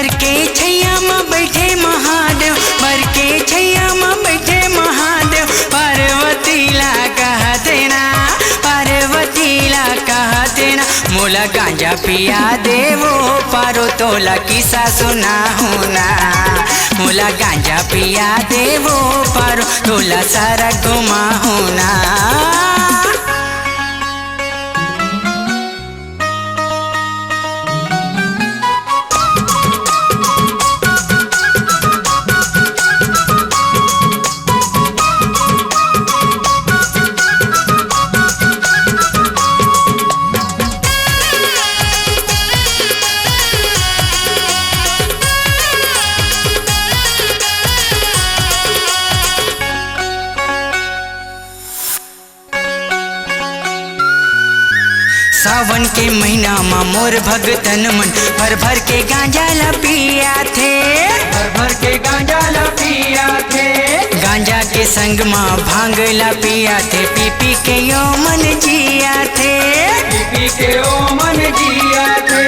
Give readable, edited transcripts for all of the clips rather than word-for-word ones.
बर के छैया में बैठे महादेव, बर के छैया में बैठे महादेव। पार्वती ला कहते ना, पार्वती ला कहते ना, मोला गांजा पिया देवो पारो तोला किस्सा सुना होना। मोला गांजा पिया देवो पारो तोला सारा घुमा होना। सावन के महीना में मोर भगतन मन भर भर के गांजा ला पिया थे, भर भर के गांजा ला पिया थे। गांजा के संग में भांग ला पिया थे, पी पी के यो मन जिया थे, पी पी के ओ मन जिया थे।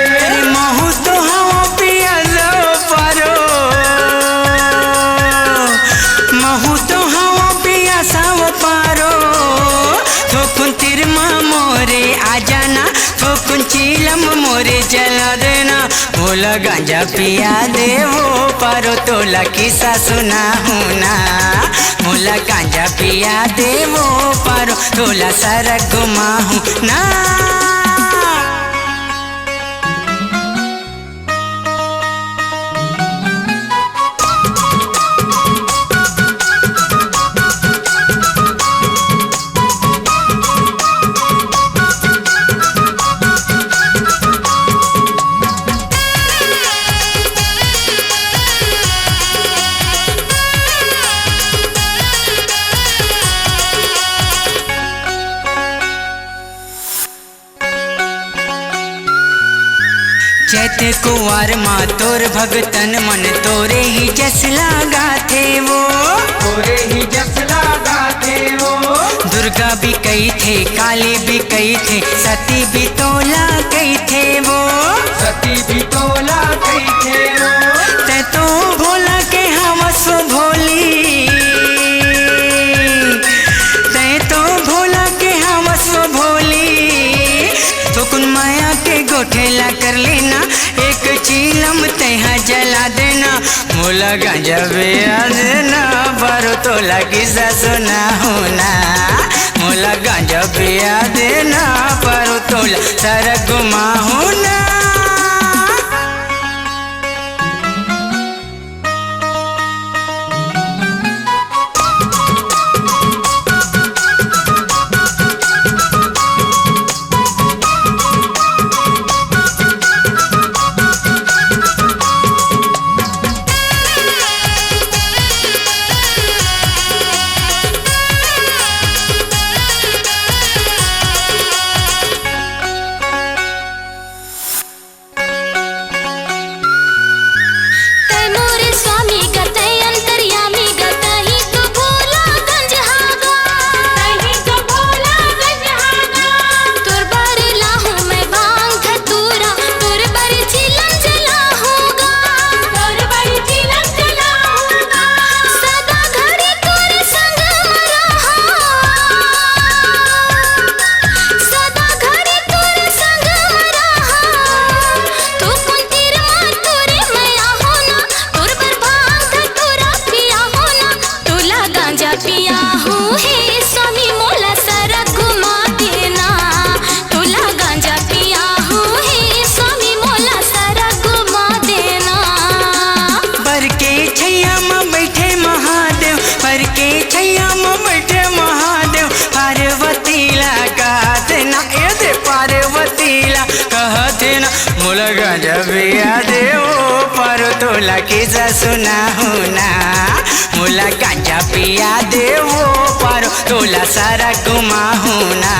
महू तो हवा पिया लो पारो, महू तो हवा पिया साव पारो। थोकुन तिरमा मोरे आ जाना, थोकुन चीलम मोरे जला देना। मोला गांजा पिया देवो पारो तोला किस्सा सुना होना। मोला गांजा पिया देवो पारो तोला सारा घुमा होना। चैत कुंवर माँ तोर भगतन मन तोरे ही जस लागा थे वो, तोरे ही जस लागा थे वो। दुर्गा भी कही थे, काली भी कही थे, सती भी तोला कही थे वो, सती भी तोला कही थे वो। ते तो भोला के हवस भोली, ते तो भोला के हवस भोली। तो कुन माया के गोठेला कर लेना, एक चीलम तेहा जला देना। मोला गांजा पिया देना पारो तोला किस्सा सुना होना। मोला गांजा पिया देना पारो तोला सारा घुमा होना। मोला गांजा पिया देवो पारो तोला किस्सा सुना होना। मोला गांजा पिया देवो पारो तोला सारा घुमा होना।